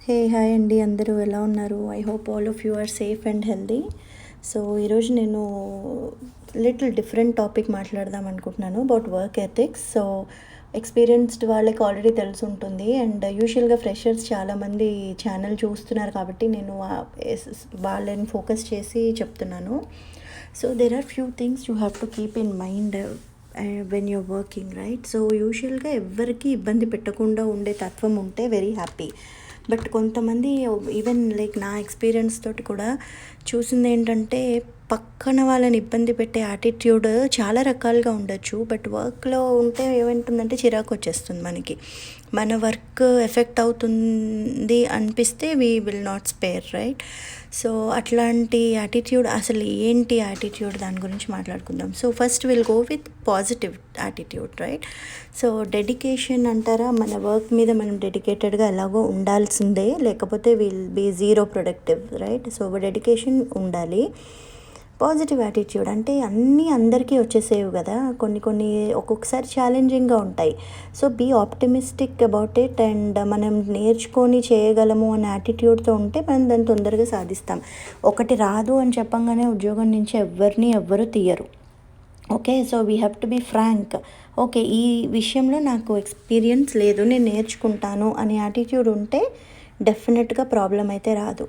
Hi అండి, అందరూ ఎలా ఉన్నారు? I hope all of you are safe and healthy. So ఈరోజు నేను లిటిల్ డిఫరెంట్ టాపిక్ మాట్లాడదాం అనుకుంటున్నాను about work ethics. So experienced వాళ్ళకి ఆల్రెడీ తెలిసి ఉంటుంది, అండ్ యూజువల్గా ఫ్రెషర్స్ చాలామంది ఛానల్ చూస్తున్నారు కాబట్టి నేను వాళ్ళని ఫోకస్ చేసి చెప్తున్నాను. So there are few things you have to keep in mind when you're working, right? So యూజువల్గా ఎవరికి ఇబ్బంది పెట్టకుండా ఉండే తత్వం ఉంటే వెరీ హ్యాపీ. బట్ కొంతమంది ఈవెన్ లైక్ నా ఎక్స్పీరియన్స్ తోటి కూడా చూసింది ఏంటంటే, పక్కన వాళ్ళని ఇబ్బంది పెట్టే యాటిట్యూడ్ చాలా రకాలుగా ఉండొచ్చు. బట్ వర్క్లో ఉంటే ఏమంటుందంటే చిరాకు వచ్చేస్తుంది మనకి. మన వర్క్ ఎఫెక్ట్ అవుతుంది అనిపిస్తే we will not spare, right? So అట్లాంటి యాటిట్యూడ్ అసలు ఏంటి యాటిట్యూడ్, దాని గురించి మాట్లాడుకుందాం. So first will go with positive attitude, right? So dedication అంటారా, మన వర్క్ మీద మనం డెడికేటెడ్గా ఎలాగో ఉండాల్సిందే, లేకపోతే will be zero productive, right? So dedication ఉండాలి. పాజిటివ్ యాటిట్యూడ్ అంటే అన్నీ అందరికీ వచ్చేసేవి కదా, కొన్ని ఒక్కొక్కసారి ఛాలెంజింగ్గా ఉంటాయి. So be optimistic about it, and మనం నేర్చుకొని చేయగలము అనే యాటిట్యూడ్తో ఉంటే మనం దాన్ని తొందరగా సాధిస్తాం. ఒకటి రాదు అని చెప్పంగానే ఉద్యోగం నుంచి ఎవ్వరు తీయరు. Okay, so we have to be frank. Okay, ఈ విషయంలో నాకు ఎక్స్పీరియన్స్ లేదు, నేను నేర్చుకుంటాను అనే యాటిట్యూడ్ ఉంటే డెఫినెట్గా ప్రాబ్లం అయితే రాదు.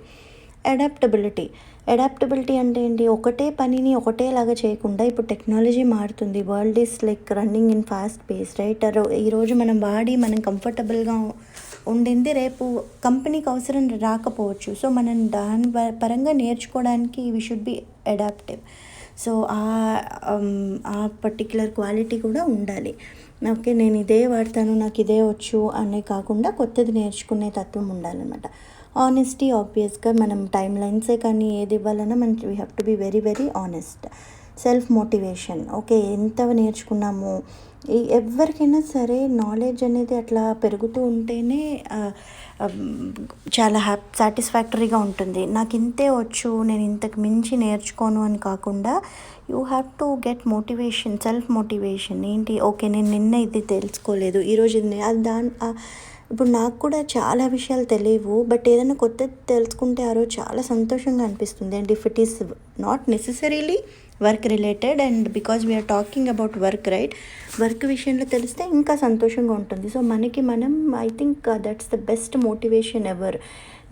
అడాప్టబిలిటీ అంటే ఏంటి? ఒకటే పనిని ఒకటేలాగా చేయకుండా, ఇప్పుడు టెక్నాలజీ మారుతుంది, world is like running in fast pace, right? ఈరోజు మనం కంఫర్టబుల్గా ఉండింది రేపు కంపెనీకి అవసరం రాకపోవచ్చు. సో మనం దాని పరంగా నేర్చుకోవడానికి we should be adaptive. So ఆ పర్టిక్యులర్ క్వాలిటీ కూడా ఉండాలి. ఓకే, నేను ఇదే వాడతాను, నాకు ఇదే వచ్చు అనే కాకుండా కొత్తది నేర్చుకునే తత్వం ఉండాలన్నమాట. ఆనెస్టీ, ఆబ్వియస్గా మనం టైం లైన్సే కానీ ఏది ఇవ్వాలన్నా మనం we have to be very very honest. Self motivation, okay, ఎంత నేర్చుకున్నాము, ఎవరికైనా సరే నాలెడ్జ్ అనేది అట్లా పెరుగుతూ ఉంటేనే చాలా సాటిస్ఫాక్టరీగా ఉంటుంది. నాకు ఇంతే వచ్చు, నేను ఇంతకు మించి నేర్చుకోను అని కాకుండా you have to get motivation, self motivation. ఏంటి? ఓకే, నేను నిన్న ఇది తెలుసుకోలేదు, ఈరోజు ఇది ఇప్పుడు నాకు కూడా చాలా విషయాలు తెలియవు, బట్ ఏదైనా కొత్తది తెలుసుకుంటే ఆ రోజు చాలా సంతోషంగా అనిపిస్తుంది. And if it is not necessarily work related, and because we're talking about work, right? Work విషయంలో తెలిస్తే ఇంకా సంతోషంగా ఉంటుంది. సో మనం I think that's the best motivation ever.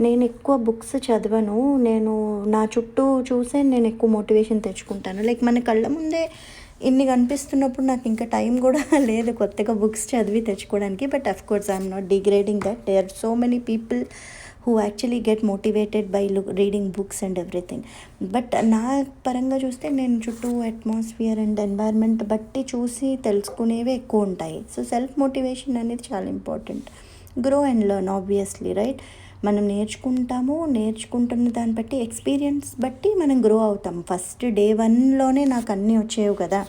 నేను ఎక్కువ బుక్స్ చదవను, నేను నా చుట్టూ చూసే నేను ఎక్కువ మోటివేషన్ తెచ్చుకుంటాను. లైక్ మన కళ్ళ ముందే ఇన్ని కనిపిస్తున్నప్పుడు నాకు ఇంకా టైం కూడా లేదు కొత్తగా బుక్స్ చదివి తెచ్చుకోవడానికి. But of course I'm not degrading that. There are so many people who actually get motivated by reading books and everything. But నా పరంగా చూస్తే నేను చుట్టూ అట్మాస్ఫియర్ అండ్ ఎన్వైర్న్మెంట్ బట్టి చూసి తెలుసుకునేవి ఎక్కువ ఉంటాయి. సో సెల్ఫ్ మోటివేషన్ అనేది చాలా important. Grow and learn, obviously, right? మనం నేర్చుకుంటున్న దాన్ని బట్టి, ఎక్స్పీరియన్స్ బట్టి మనం గ్రో అవుతాం. ఫస్ట్ డే 1లోనే నాకు అన్నీ వచ్చేవి కదా.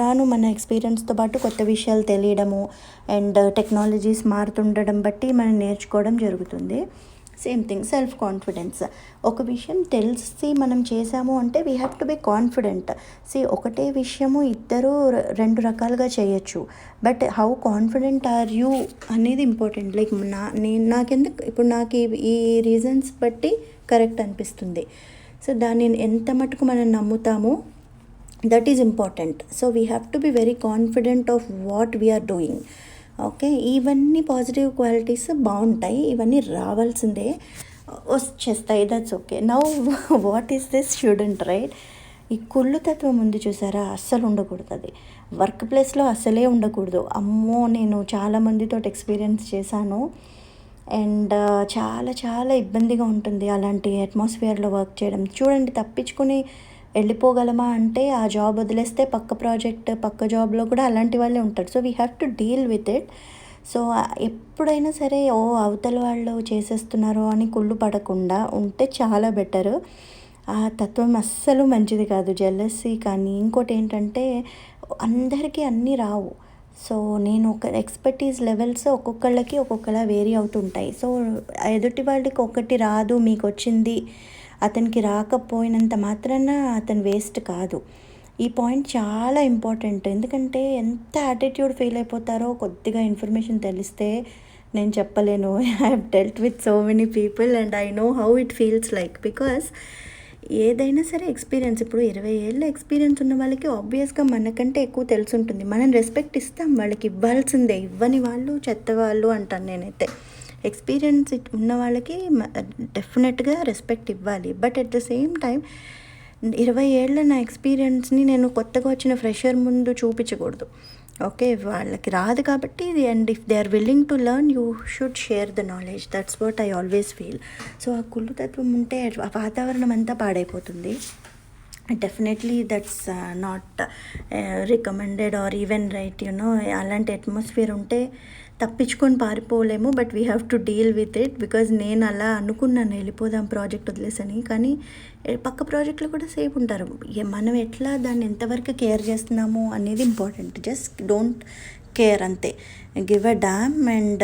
రాను మన ఎక్స్పీరియన్స్తో పాటు కొత్త విషయాలు తెలియడము అండ్ టెక్నాలజీస్ మారుతుండడం బట్టి మనం నేర్చుకోవడం జరుగుతుంది. Same thing self confidence. ఒక విషయం తెలిసి మనం చేసాము అంటే we have to be confident. ఒకటే విషయము ఇద్దరు రెండు రకాలుగా చేయొచ్చు, but how confident are you అనేది ఇంపార్టెంట్. లైక్ నాకెందుకు ఇప్పుడు నాకు ఈ రీజన్స్ బట్టి కరెక్ట్ అనిపిస్తుంది. సో దాన్ని ఎంత మటుకు మనం నమ్ముతామో that is important. So we have to be very confident of what we are doing. Okay, ఇవన్నీ పాజిటివ్ క్వాలిటీస్ బాగుంటాయి, ఇవన్నీ రావాల్సిందే, వచ్చేస్తాయి, that's okay. Now what is this student, right? ఈ కుళ్ళుతత్వం ఉంది చూసారా, అస్సలు ఉండకూడదు. అది వర్క్ ప్లేస్లో అస్సలే ఉండకూడదు. అమ్మో, నేను చాలామందితో ఎక్స్పీరియన్స్ చేశాను, అండ్ చాలా చాలా ఇబ్బందిగా ఉంటుంది అలాంటి అట్మాస్ఫియర్లో వర్క్ చేయడం. చూడండి, తప్పించుకుని వెళ్ళిపోగలమా అంటే ఆ జాబ్ వదిలేస్తే పక్క జాబ్లో కూడా అలాంటి వాళ్ళే ఉంటారు. So we have to deal with it. So ఎప్పుడైనా సరే అవతల వాళ్ళు చేసేస్తున్నారు అని కుళ్ళు పడకుండా ఉంటే చాలా బెటరు. ఆ తత్వం అస్సలు మంచిది కాదు, జెలసీ కానీ. ఇంకోటి ఏంటంటే, అందరికీ అన్నీ రావు. సో నేను ఒక ఎక్స్పర్టీస్ లెవెల్స్ ఒక్కొక్కళ్ళకి ఒక్కొక్కలా వేరీ అవుతుంటాయి. సో ఎదుటి వాళ్ళకి ఒకటి రాదు, మీకు వచ్చింది, అతనికి రాకపోయినంత మాత్రాన అతను వేస్ట్ కాదు. ఈ పాయింట్ చాలా ఇంపార్టెంట్. ఎందుకంటే ఎంత యాటిట్యూడ్ ఫెయిల్ అయిపోతారో కొద్దిగా ఇన్ఫర్మేషన్ తెలిస్తే నేను చెప్పలేను. I have dealt with so many people and I know how it feels like. Because ఏదైనా సరే ఎక్స్పీరియన్స్, ఇప్పుడు 20 ఏళ్ళ ఎక్స్పీరియన్స్ ఉన్న వాళ్ళకి ఆబ్వియస్గా మనకంటే ఎక్కువ తెలుసుంటుంది. మనం రెస్పెక్ట్ ఇస్తాం, వాళ్ళకి ఇవ్వాల్సిందే. ఇవ్వని వాళ్ళు చెత్త వాళ్ళు అంటాను నేనైతే. ఎక్స్పీరియన్స్ ఉన్న వాళ్ళకి డెఫినెట్గా రెస్పెక్ట్ ఇవ్వాలి. But at the same time 20 ఏళ్ళ నా ఎక్స్పీరియన్స్ని నేను కొత్తగా వచ్చిన ఫ్రెషర్ ముందు చూపించకూడదు. ఓకే, వాళ్ళకి రాదు కాబట్టి, and if they are willing to learn, you should share the knowledge. That's what I always feel. So ఆ కుళ్ళుతత్వం ఉంటే ఆ వాతావరణం అంతా పాడైపోతుంది. Definitely that's not recommended or even right. అలాంటి అట్మాస్ఫియర్ ఉంటే తప్పించుకొని పారిపోలేము. But we have to deal with it. Because నేను అలా అనుకున్నాను వెళ్ళిపోదాం ప్రాజెక్ట్ వదిలేసని. కానీ పక్క ప్రాజెక్టులు కూడా సేఫ్ ఉంటారు. మనం ఎట్లా దాన్ని ఎంతవరకు కేర్ చేస్తున్నాము అనేది ఇంపార్టెంట్. జస్ట్ డోంట్ కేర్, అంతే. గివ్ అ డామ్ అండ్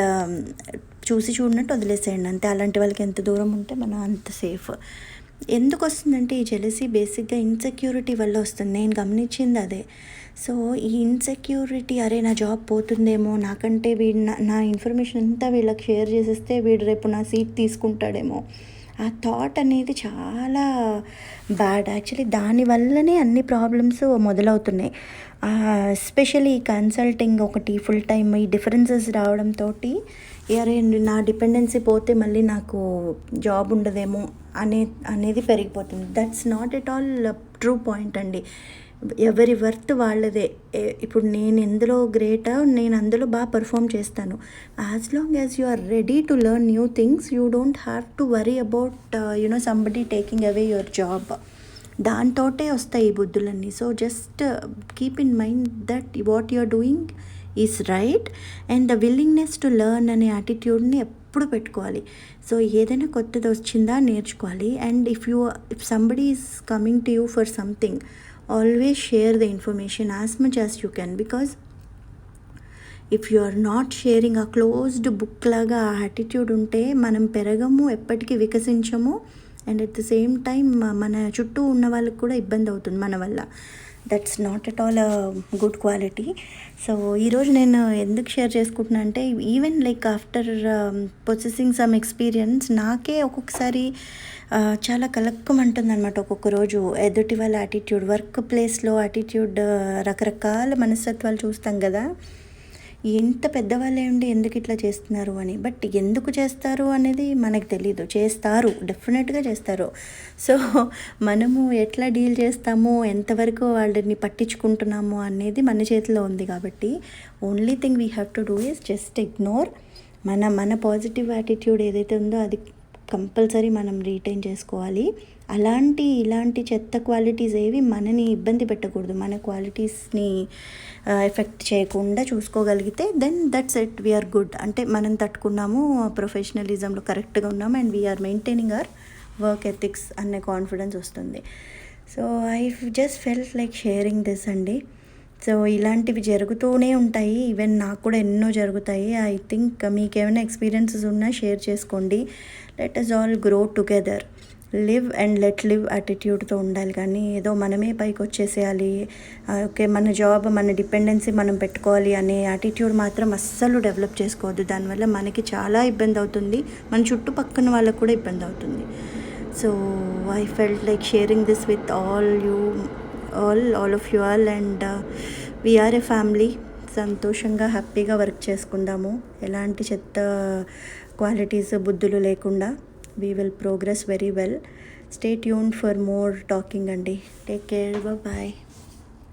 చూసి చూడనట్టు వదిలేసేయండి అంతే. అలాంటి వాళ్ళకి ఎంత దూరం ఉంటే మనం అంత సేఫ్. ఎందుకు వస్తుందంటే ఈ జెలసీ బేసిక్గా ఇన్సెక్యూరిటీ వల్ల వస్తుంది. నేను గమనించింది అదే. సో ఈ ఇన్సెక్యూరిటీ, అరే నా జాబ్ పోతుందేమో, నాకంటే వీడు నా ఇన్ఫర్మేషన్ అంతా వీళ్ళకి షేర్ చేసేస్తే వీడు రేపు నా సీట్ తీసుకుంటాడేమో, ఆ థాట్ అనేది చాలా బ్యాడ్. యాక్చువల్లీ దానివల్లనే అన్ని ప్రాబ్లమ్స్ మొదలవుతున్నాయి. ఎస్పెషల్లీ ఈ కన్సల్టింగ్ ఒకటి, ఫుల్ టైమ్, ఈ డిఫరెన్సెస్ రావడంతో అరే నా డిపెండెన్సీ పోతే మళ్ళీ నాకు జాబ్ ఉండదేమో అనేది పెరిగిపోతుంది. That's not at all true point అండి. ఎవరి వర్త్ వాళ్ళదే. ఇప్పుడు నేను ఎందులో గ్రేటా, నేను అందులో బాగా పర్ఫామ్ చేస్తాను. As long as you are ready to learn new things, you don't have to worry about somebody taking away your job. దాంతోటే వస్తాయి ఈ బుద్ధులన్నీ. So just keep in mind that what you are doing is right and the willingness to learn అనే యాటిట్యూడ్ని ఎప్పుడు పెట్టుకోవాలి. So ఏదైనా కొత్తది వచ్చిందా నేర్చుకోవాలి. And if somebody is coming to you for something, always share the information as much as you can. Because if you are not sharing, a closed book లాగా ఆ యాటిట్యూడ్ ఉంటే మనం పెరగము, ఎప్పటికీ వికసించము. And at the same time మన చుట్టూ ఉన్న వాళ్ళకి కూడా ఇబ్బంది అవుతుంది మన వల్ల. That's not at all a good quality. So ఈరోజు నేను ఎందుకు షేర్ చేసుకుంటున్నా అంటే, even like after possessing some experience, నాకే ఒక్కొక్కసారి చాలా కలక్కమంటుంది అనమాట. ఒక్కొక్క రోజు ఎదుటి వాళ్ళ యాటిట్యూడ్, వర్క్ ప్లేస్లో యాటిట్యూడ్, రకరకాల మనస్తత్వాలు చూస్తాం కదా. ఎంత పెద్దవాళ్ళే ఉండి ఎందుకు ఇట్లా చేస్తున్నారు అని. బట్ ఎందుకు చేస్తారు అనేది మనకు తెలీదు. చేస్తారు, డెఫినెట్గా చేస్తారు. సో మనము ఎట్లా డీల్ చేస్తామో, ఎంతవరకు వాళ్ళని పట్టించుకుంటున్నాము అనేది మన చేతిలో ఉంది. కాబట్టి only thing we have to do is just ignore. మన పాజిటివ్ యాటిట్యూడ్ ఏదైతే ఉందో అది కంపల్సరీ మనం రీటైన్ చేసుకోవాలి. ఇలాంటి చెత్త క్వాలిటీస్ ఏవి మనని ఇబ్బంది పెట్టకూడదు. మన క్వాలిటీస్ని ఎఫెక్ట్ చేయకుండా చూసుకోగలిగితే then that's it, we are good. అంటే మనం తట్టుకున్నాము, ప్రొఫెషనలిజంలో కరెక్ట్గా ఉన్నాము, and we are maintaining our work ethics అనే కాన్ఫిడెన్స్ వస్తుంది. So I just felt like sharing this అండి. సో ఇలాంటివి జరుగుతూనే ఉంటాయి. ఈవెన్ నాకు కూడా ఎన్నో జరుగుతాయి. ఐ థింక్ మీకు ఏమైనా ఎక్స్పీరియన్సెస్ ఉన్నా షేర్ చేసుకోండి. Let us all grow together. Live and let live యాటిట్యూడ్తో ఉండాలి. కానీ ఏదో మనమే పైకి వచ్చేసేయాలి, ఓకే మన జాబ్, మన డిపెండెన్సీ మనం పెట్టుకోవాలి అనే యాటిట్యూడ్ మాత్రం అస్సలు డెవలప్ చేసుకోవద్దు. దానివల్ల మనకి చాలా ఇబ్బంది అవుతుంది, మన చుట్టుపక్కన వాళ్ళకు కూడా ఇబ్బంది అవుతుంది. So I felt like sharing this with all of you all, and we are a family. సంతోషంగా హ్యాపీగా వర్క్ చేసుకుందాము. ఎలాంటి చెత్త క్వాలిటీస్, బుద్ధులు లేకుండా. we will progress very well. Stay tuned for more talking అండి. Take care. Bye bye.